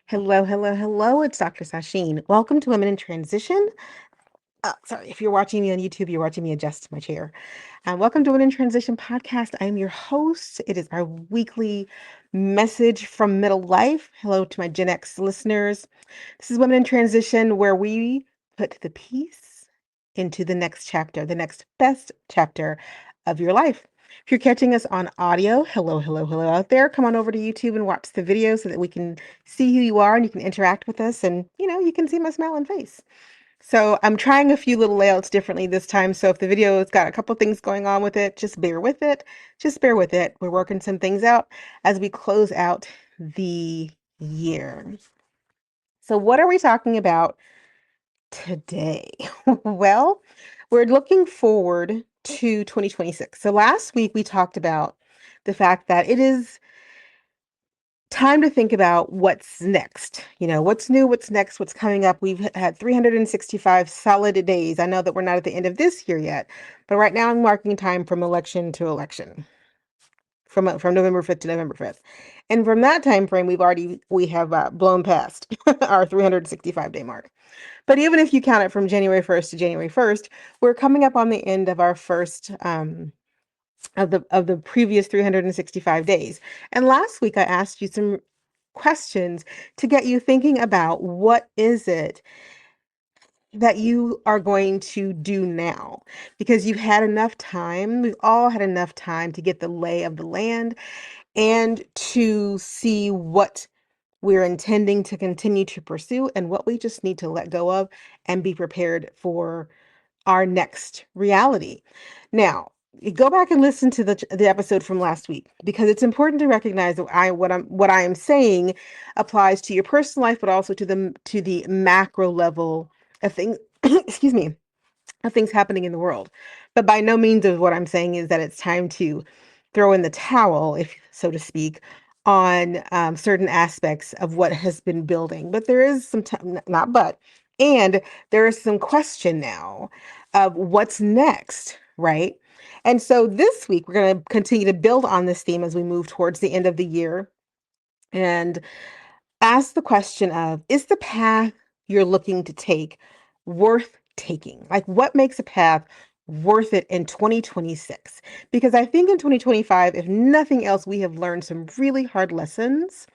Hello, hello, hello. It's Dr. Sasheen. Welcome to Women in Transition. Sorry, if you're watching me on YouTube, you're watching me adjust my chair. Welcome to Women in Transition podcast. I am your host. It is our weekly message from middle life. Hello to my Gen X listeners. This is Women in Transition, where we put the piece into the next chapter, the next best chapter of your life. If you're catching us on audio, hello, hello, hello out there. Come on over to YouTube and watch the video so that we can see who you are and you can interact with us and, you can see my smiling face. So I'm trying a few little layouts differently this time. So if the video has got a couple things going on with it, just bear with it. Just bear with it. We're working some things out as we close out the year. So what are we talking about today? Well, we're looking forward to 2026. So last week we talked about the fact that it is time to think about what's next. What's new, what's next, what's coming up. We've had 365 solid days. I know that we're not at the end of this year yet, but right now I'm marking time from election to election, from November 5th to November 5th. And from that time frame, we have blown past our 365-day mark. But even if you count it from January 1st to January 1st, we're coming up on the end of our first of the previous 365 days. And last week I asked you some questions to get you thinking about what is it that you are going to do now, because you've had enough time. We've all had enough time to get the lay of the land and to see what we're intending to continue to pursue and what we just need to let go of and be prepared for our next reality. Now, you go back and listen to the episode from last week, because it's important to recognize that what I am saying applies to your personal life, but also to the macro level of things. Excuse me, of things happening in the world. But by no means of what I'm saying is that it's time to throw in the towel, if so to speak, on certain aspects of what has been building. But there is some time, not but, and there is some question now of what's next, right? And so this week, we're going to continue to build on this theme as we move towards the end of the year and ask the question of, is the path you're looking to take worth taking? Like, what makes a path worth it in 2026? Because I think in 2025, if nothing else, we have learned some really hard lessons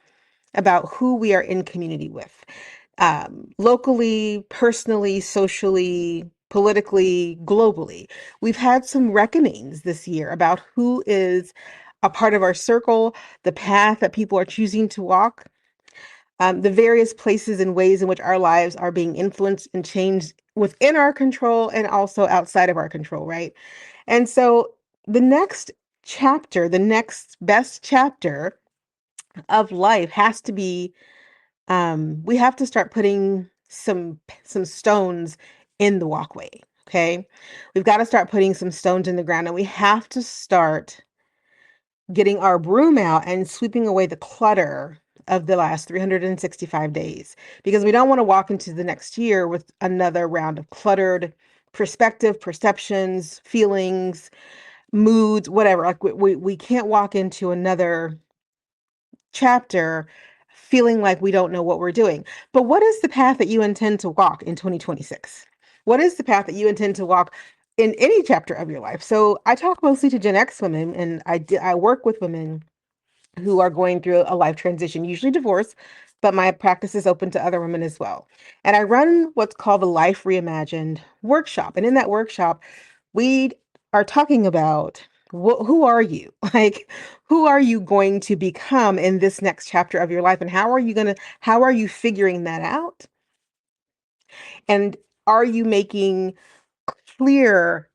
about who we are in community with, locally, personally, socially, politically, globally. We've had some reckonings this year about who is a part of our circle, the path that people are choosing to walk, the various places and ways in which our lives are being influenced and changed within our control and also outside of our control, right? And so the next chapter, the next best chapter of life has to be, we have to start putting some stones in the walkway. Okay. We've got to start putting some stones in the ground, and we have to start getting our broom out and sweeping away the clutter of the last 365 days, because we don't want to walk into the next year with another round of cluttered perceptions, feelings, moods, whatever. Like we can't walk into another chapter feeling like we don't know what we're doing. But what is the path that you intend to walk in 2026? What is the path that you intend to walk in any chapter of your life? So I talk mostly to Gen X women, and I work with women who are going through a life transition, usually divorce, but my practice is open to other women as well. And I run what's called the Life Reimagined workshop. And in that workshop, we are talking about who are you? Like, who are you going to become in this next chapter of your life? And how are you figuring that out? And are you making clear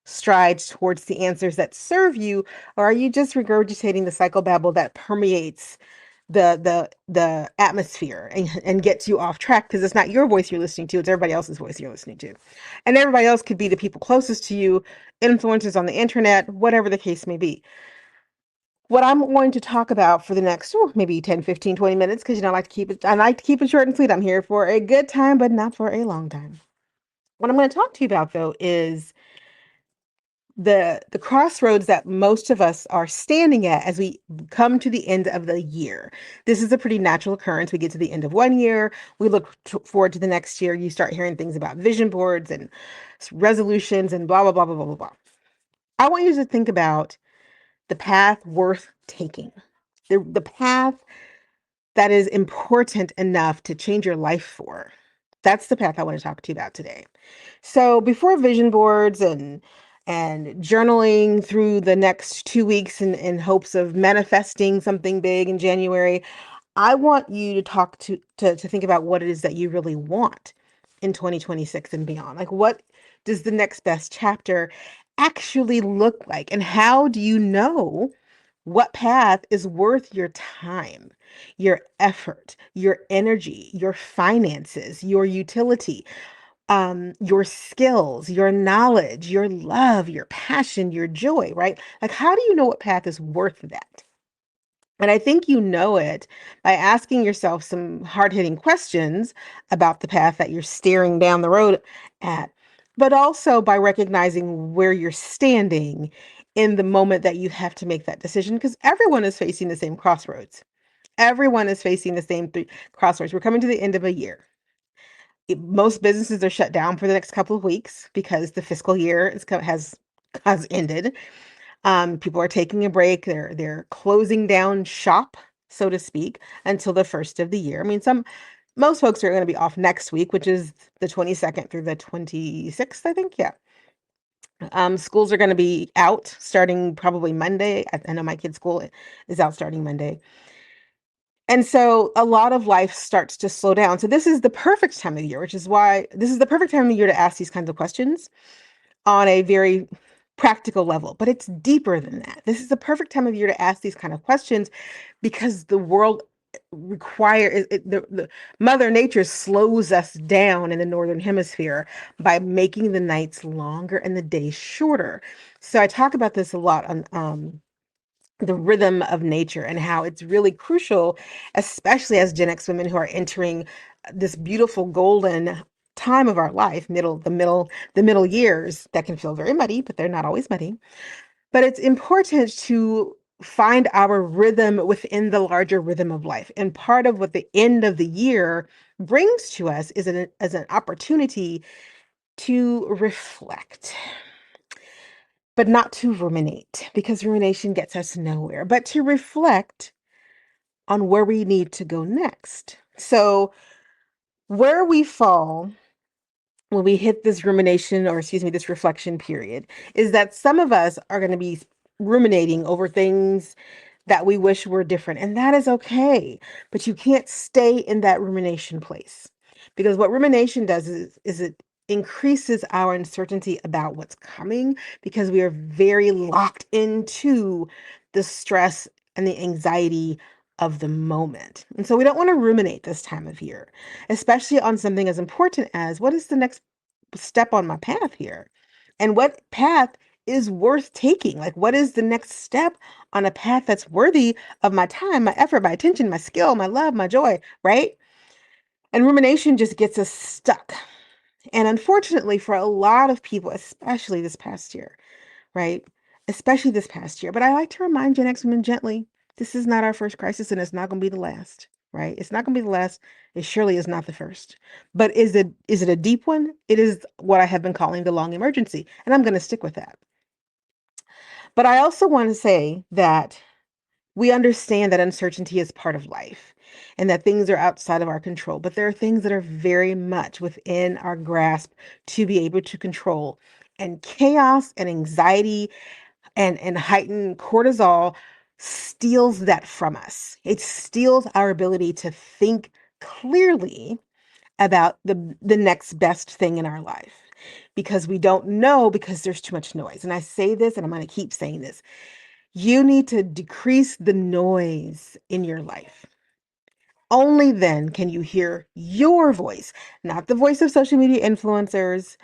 strides towards the answers that serve you, or are you just regurgitating the psychobabble that permeates the atmosphere and gets you off track, because it's not your voice you're listening to, it's everybody else's voice you're listening to. And everybody else could be the people closest to you, influencers on the internet, whatever the case may be. What I'm going to talk about for the next maybe 10, 15, 20 minutes, because I like to keep it short and sweet. I'm here for a good time, but not for a long time. What I'm going to talk to you about, though, is the crossroads that most of us are standing at as we come to the end of the year. This is a pretty natural occurrence. We get to the end of one year, we look forward to the next year. You start hearing things about vision boards and resolutions and blah blah blah blah blah blah blah. I want you to think about the path worth taking, the path that is important enough to change your life for. That's the path I want to talk to you about today. So before vision boards and journaling through the next 2 weeks in hopes of manifesting something big in January, I want you to talk to think about what it is that you really want in 2026 and beyond. Like, what does the next best chapter actually look like? And how do you know what path is worth your time, your effort, your energy, your finances, your utility, your skills, your knowledge, your love, your passion, your joy, right? Like, how do you know what path is worth that? And I think you know it by asking yourself some hard-hitting questions about the path that you're staring down the road at, but also by recognizing where you're standing in the moment that you have to make that decision, because everyone is facing the same crossroads. Everyone is facing the same crossroads. We're coming to the end of a year. Most businesses are shut down for the next couple of weeks because the fiscal year has ended. People are taking a break. They're closing down shop, so to speak, until the first of the year. I mean, most folks are going to be off next week, which is the 22nd through the 26th, I think. Yeah. Schools are going to be out starting probably Monday. I know my kid's school is out starting Monday. And so a lot of life starts to slow down. So this is the perfect time of year, which is why this is the perfect time of year to ask these kinds of questions on a very practical level, but it's deeper than that. This is the perfect time of year to ask these kind of questions because the world the Mother Nature slows us down in the northern hemisphere by making the nights longer and the days shorter. So I talk about this a lot on the rhythm of nature and how it's really crucial, especially as Gen X women who are entering this beautiful golden time of our life, the middle years that can feel very muddy, but they're not always muddy. But it's important to find our rhythm within the larger rhythm of life. And part of what the end of the year brings to us is as an opportunity to reflect, but not to ruminate, because rumination gets us nowhere, but to reflect on where we need to go next. So, where we fall when we hit this rumination, or excuse me, this reflection period, is that some of us are going to be ruminating over things that we wish were different. And that is okay. But you can't stay in that rumination place, because what rumination does is it increases our uncertainty about what's coming, because we are very locked into the stress and the anxiety of the moment. And so we don't want to ruminate this time of year, especially on something as important as, what is the next step on my path here? And what path is worth taking? Like, what is the next step on a path that's worthy of my time, my effort, my attention, my skill, my love, my joy, right? And rumination just gets us stuck. And unfortunately, for a lot of people, especially this past year, right? Especially this past year. But I like to remind Gen X women gently, this is not our first crisis, and it's not going to be the last, right? It's not going to be the last. It surely is not the first. But is it a deep one? It is what I have been calling the long emergency, and I'm going to stick with that. But I also want to say that we understand that uncertainty is part of life and that things are outside of our control, but there are things that are very much within our grasp to be able to control. And chaos and anxiety and heightened cortisol steals that from us. It steals our ability to think clearly about the next best thing in our life, because we don't know, because there's too much noise. And I say this, and I'm going to keep saying this. You need to decrease the noise in your life. Only then can you hear your voice, not the voice of social media influencers,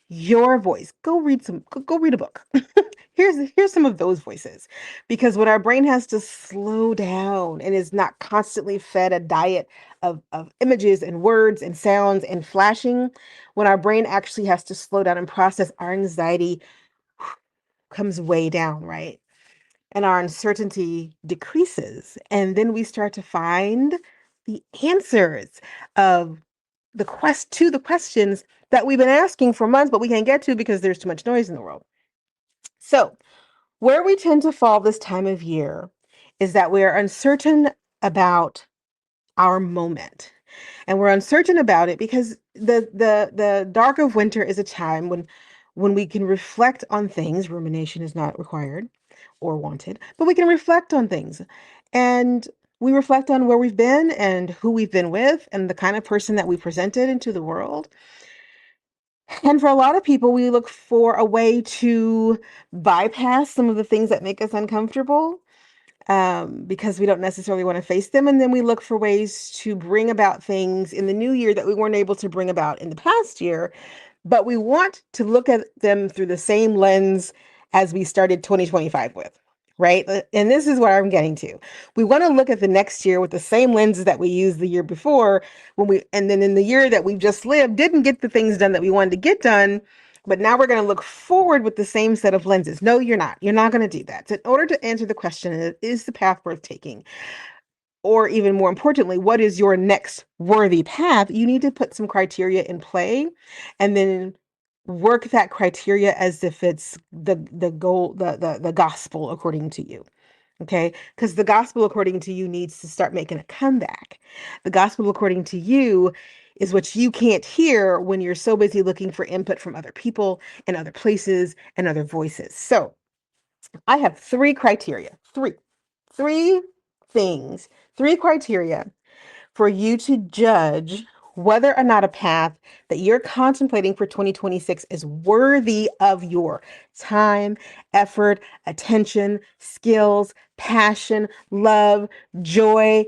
your voice. Go read a book. Here's some of those voices. Because when our brain has to slow down and is not constantly fed a diet of images and words and sounds and flashing, when our brain actually has to slow down and process our anxiety comes way down, right? And our uncertainty decreases. And then we start to find the answers of the questions that we've been asking for months, but we can't get to because there's too much noise in the world. So, where we tend to fall this time of year is that we are uncertain about our moment. And we're uncertain about it because the dark of winter is a time when we can reflect on things. Rumination is not required or wanted, but we can reflect on things. And we reflect on where we've been and who we've been with and the kind of person that we presented into the world. And for a lot of people, we look for a way to bypass some of the things that make us uncomfortable, because we don't necessarily want to face them. And then we look for ways to bring about things in the new year that we weren't able to bring about in the past year, but we want to look at them through the same lens as we started 2025 with. Right. And this is what I'm getting to. We want to look at the next year with the same lenses that we used the year before and then in the year that we've just lived, didn't get the things done that we wanted to get done. But now we're going to look forward with the same set of lenses. No, you're not. You're not going to do that. So in order to answer the question, is the path worth taking? Or even more importantly, what is your next worthy path? You need to put some criteria in play and then work that criteria as if it's the goal, the gospel according to you. Okay, because the gospel according to you needs to start making a comeback. The gospel according to you is what you can't hear when you're so busy looking for input from other people and other places and other voices. So I have three criteria, three things, three criteria for you to judge whether or not a path that you're contemplating for 2026 is worthy of your time, effort, attention, skills, passion, love, joy,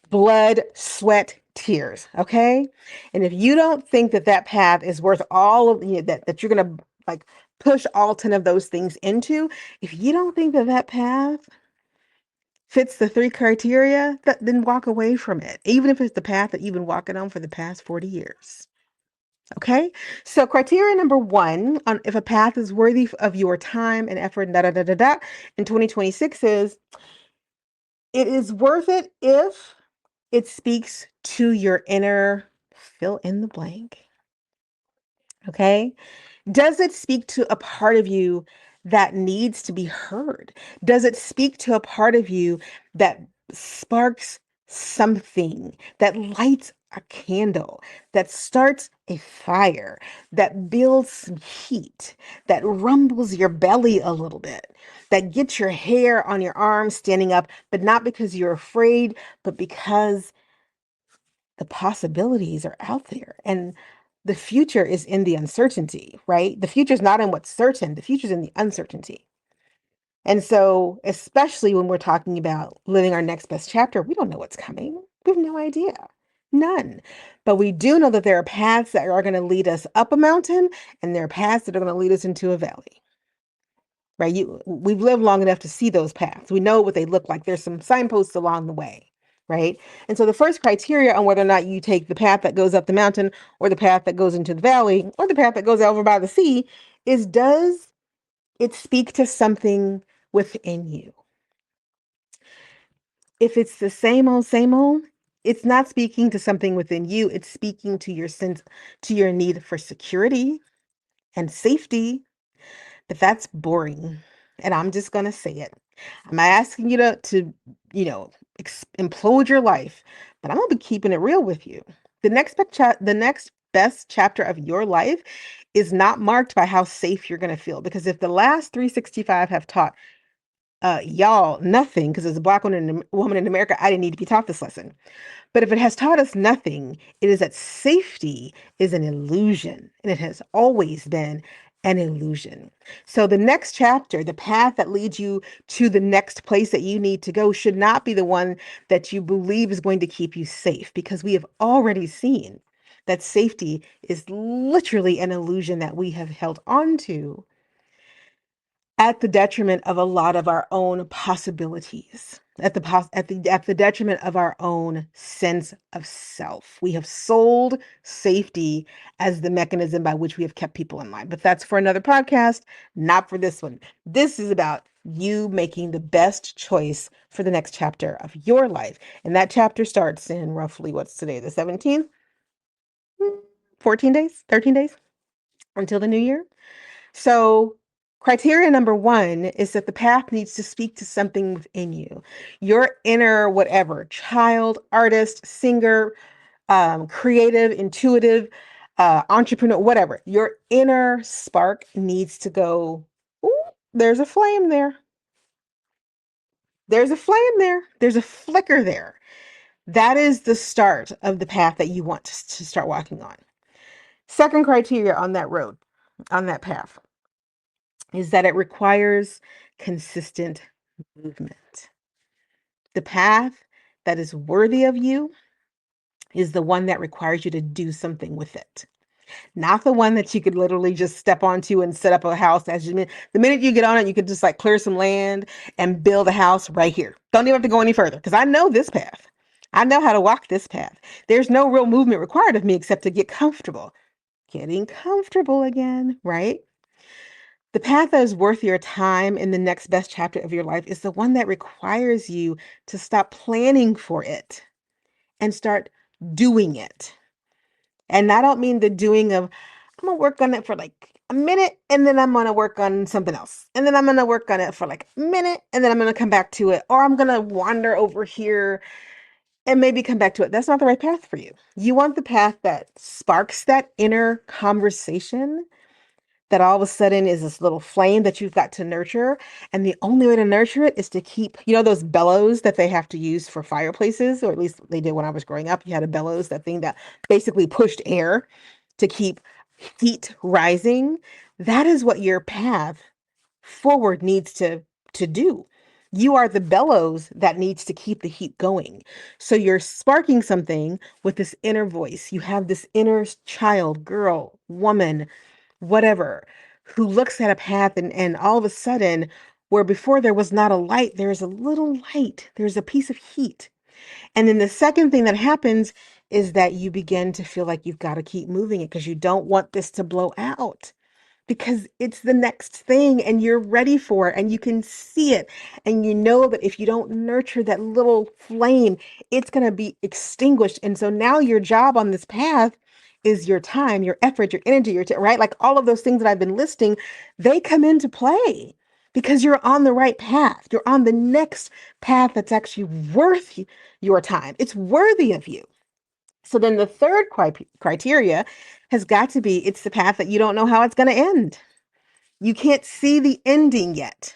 blood, sweat, tears. Okay. And if you don't think that that path is worth all of that you're going to like push all 10 of those things into, if you don't think that that path fits the three criteria, then walk away from it, even if it's the path that you've been walking on for the past 40 years. Okay, so criteria number one on if a path is worthy of your time and effort, da da da da da, in 2026 is it is worth it if it speaks to your inner fill in the blank. Okay, does it speak to a part of you that needs to be heard? Does it speak to a part of you that sparks something, that lights a candle, that starts a fire, that builds some heat, that rumbles your belly a little bit, that gets your hair on your arms standing up, but not because you're afraid, but because the possibilities are out there and the future is in the uncertainty, right? The future is not in what's certain, the future is in the uncertainty. And so, especially when we're talking about living our next best chapter, we don't know what's coming. We have no idea. None. But we do know that there are paths that are going to lead us up a mountain and there are paths that are going to lead us into a valley. Right? We've lived long enough to see those paths. We know what they look like. There's some signposts along the way, right? And so the first criteria on whether or not you take the path that goes up the mountain or the path that goes into the valley or the path that goes over by the sea is, does it speak to something within you? If it's the same old, it's not speaking to something within you. It's speaking to your sense, to your need for security and safety. But that's boring. And I'm just going to say it. I'm not asking you to implode your life, but I'm going to be keeping it real with you. The next best chapter of your life is not marked by how safe you're going to feel. Because if the last 365 have taught y'all nothing, because as a Black woman in America, I didn't need to be taught this lesson. But if it has taught us nothing, it is that safety is an illusion, and it has always been an illusion. So the next chapter, the path that leads you to the next place that you need to go, should not be the one that you believe is going to keep you safe, because we have already seen that safety is literally an illusion that we have held on to at the detriment of a lot of our own possibilities, at the detriment of our own sense of self. We have sold safety as the mechanism by which we have kept people in line. But that's for another podcast, not for this one. This is about you making the best choice for the next chapter of your life. And that chapter starts in roughly, what's today, the 17th? 14 days, 13 days until the new year. So, criteria number one is that the path needs to speak to something within you, your inner whatever, child, artist, singer, creative, intuitive, entrepreneur, whatever. Your inner spark needs to go, ooh, there's a flame there. There's a flame there. There's a flicker there. That is the start of the path that you want to start walking on. Second criteria on that road, on that path, is that it requires consistent movement. The path that is worthy of you is the one that requires you to do something with it. Not the one that you could literally just step onto and set up a house. The minute you get on it, you could just like clear some land and build a house right here. Don't even have to go any further because I know this path. I know how to walk this path. There's no real movement required of me except to get comfortable. Getting comfortable again, right? The path that is worth your time in the next best chapter of your life is the one that requires you to stop planning for it and start doing it. And I don't mean the doing of, I'm gonna work on it for like a minute and then I'm gonna work on something else. And then I'm gonna work on it for like a minute and then I'm gonna come back to it. Or I'm gonna wander over here and maybe come back to it. That's not the right path for you. You want the path that sparks that inner conversation that all of a sudden is this little flame that you've got to nurture. And the only way to nurture it is to keep, those bellows that they have to use for fireplaces, or at least they did when I was growing up. You had a bellows, that thing that basically pushed air to keep heat rising. That is what your path forward needs to do. You are the bellows that needs to keep the heat going. So you're sparking something with this inner voice. You have this inner child, girl, woman, whatever, who looks at a path and all of a sudden, where before there was not a light, there's a little light, there's a piece of heat. And then the second thing that happens is that you begin to feel like you've got to keep moving it because you don't want this to blow out, because it's the next thing and you're ready for it and you can see it. And you know that if you don't nurture that little flame, it's going to be extinguished. And so now your job on this path is your time, your effort, your energy, right? Like all of those things that I've been listing, they come into play because you're on the right path. You're on the next path that's actually worth your time. It's worthy of you. So then the third criteria has got to be, it's the path that you don't know how it's going to end. You can't see the ending yet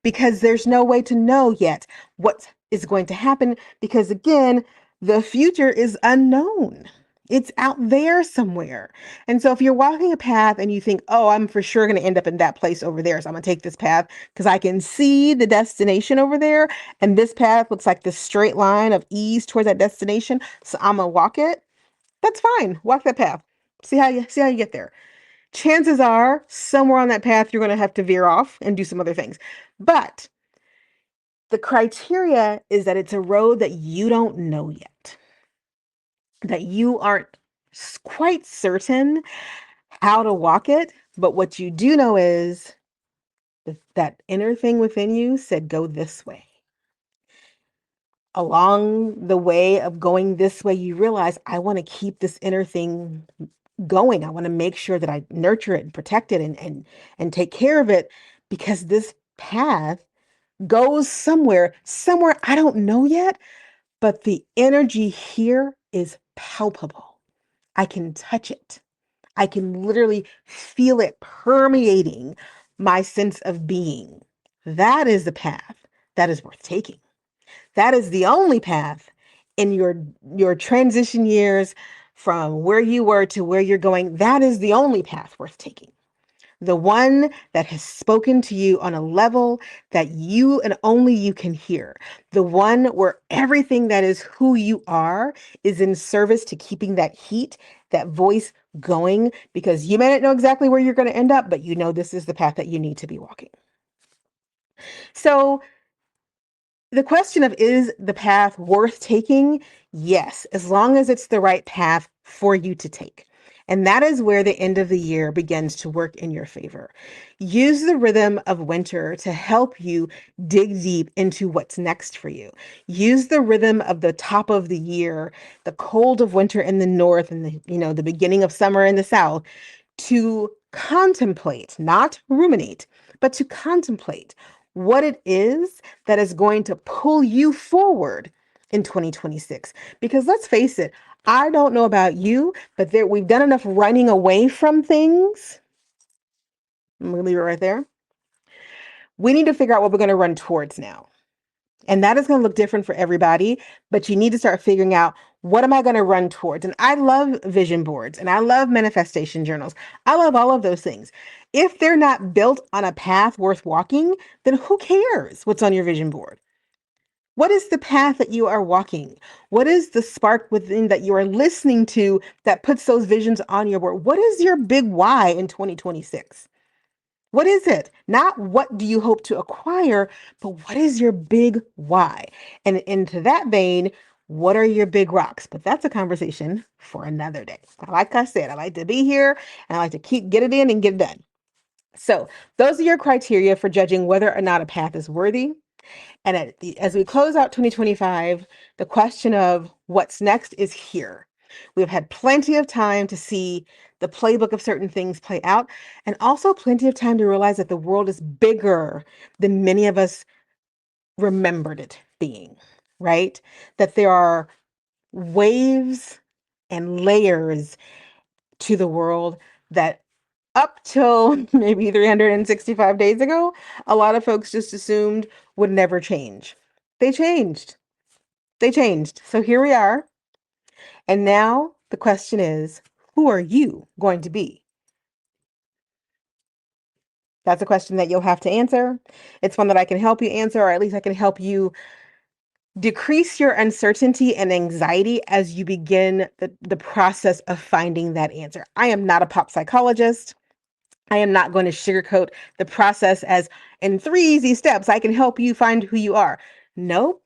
because there's no way to know yet what is going to happen, because again, the future is unknown. It's out there somewhere. And so if you're walking a path and you think, oh, I'm for sure going to end up in that place over there, so I'm going to take this path because I can see the destination over there, and this path looks like this straight line of ease towards that destination, so I'm going to walk it. That's fine. Walk that path. See how you get there. Chances are somewhere on that path you're going to have to veer off and do some other things. But the criteria is that it's a road that you don't know yet, that you aren't quite certain how to walk it. But what you do know is that inner thing within you said, go this way. Along the way of going this way, you realize, I want to keep this inner thing going. I want to make sure that I nurture it and protect it and take care of it, because this path goes somewhere I don't know yet, but the energy here is palpable. I can touch it. I can literally feel it permeating my sense of being. That is the path that is worth taking. That is the only path in your transition years from where you were to where you're going. That is the only path worth taking. The one that has spoken to you on a level that you and only you can hear. The one where everything that is who you are is in service to keeping that heat, that voice going, because you may not know exactly where you're going to end up, but you know this is the path that you need to be walking. So the question of, is the path worth taking? Yes, as long as it's the right path for you to take. And that is where the end of the year begins to work in your favor. Use the rhythm of winter to help you dig deep into what's next for you. Use the rhythm of the top of the year, the cold of winter in the north and the beginning of summer in the south, to contemplate, not ruminate, but to contemplate what it is that is going to pull you forward in 2026. Because let's face it, I don't know about you, but we've done enough running away from things. I'm going to leave it right there. We need to figure out what we're going to run towards now. And that is going to look different for everybody, but you need to start figuring out, what am I going to run towards? And I love vision boards and I love manifestation journals. I love all of those things. If they're not built on a path worth walking, then who cares what's on your vision board? What is the path that you are walking? What is the spark within that you are listening to that puts those visions on your board? What is your big why in 2026? What is it? Not what do you hope to acquire, but what is your big why? And into that vein, what are your big rocks? But that's a conversation for another day. Like I said, I like to be here and I like to get it in and get it done. So those are your criteria for judging whether or not a path is worthy. And as we close out 2025, the question of what's next is here. We've had plenty of time to see the playbook of certain things play out, and also plenty of time to realize that the world is bigger than many of us remembered it being, right? That there are waves and layers to the world that up till maybe 365 days ago, a lot of folks just assumed would never change. They changed. They changed. So here we are. And now the question is, who are you going to be? That's a question that you'll have to answer. It's one that I can help you answer, or at least I can help you decrease your uncertainty and anxiety as you begin the process of finding that answer. I am not a pop psychologist. I am not going to sugarcoat the process as, in 3 easy steps, I can help you find who you are. Nope.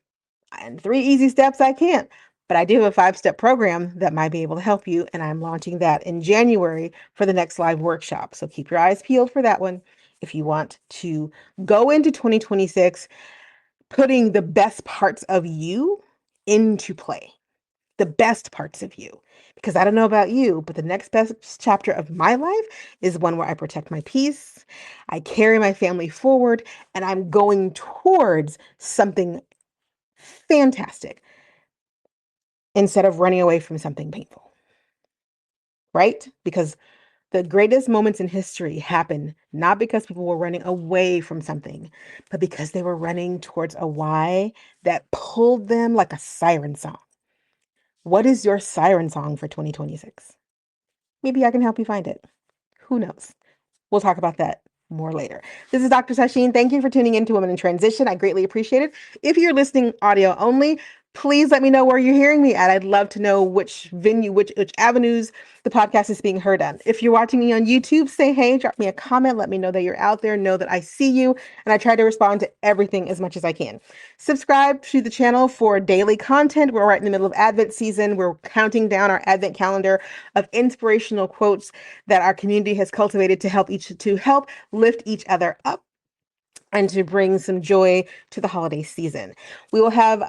In 3 easy steps, I can't. But I do have a 5-step program that might be able to help you. And I'm launching that in January for the next live workshop. So keep your eyes peeled for that one if you want to go into 2026 putting the best parts of you into play. The best parts of you. Because I don't know about you, but the next best chapter of my life is one where I protect my peace, I carry my family forward, and I'm going towards something fantastic instead of running away from something painful. Right? Because the greatest moments in history happen not because people were running away from something, but because they were running towards a why that pulled them like a siren song. What is your siren song for 2026? Maybe I can help you find it. Who knows? We'll talk about that more later. This is Dr. Sasheen. Thank you for tuning in to Women in Transition. I greatly appreciate it. If you're listening audio only, please let me know where you're hearing me at. I'd love to know which venue, which avenues the podcast is being heard on. If you're watching me on YouTube, say hey, drop me a comment, let me know that you're out there, know that I see you, and I try to respond to everything as much as I can. Subscribe to the channel for daily content. We're right in the middle of Advent season. We're counting down our Advent calendar of inspirational quotes that our community has cultivated to help lift each other up and to bring some joy to the holiday season. We will have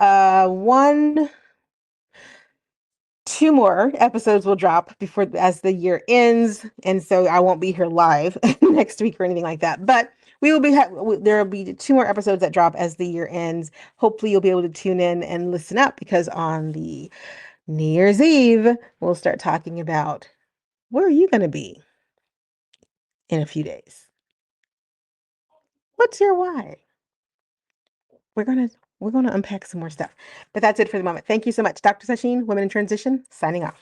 two more episodes will drop before as the year ends, and so I won't be here live next week or anything like that. But we will be there will be 2 more episodes that drop as the year ends. Hopefully, you'll be able to tune in and listen up, because on the New Year's Eve we'll start talking about where are you going to be in a few days. What's your why? We're gonna unpack some more stuff. But that's it for the moment. Thank you so much. Dr. Sasheen, Women in Transition, signing off.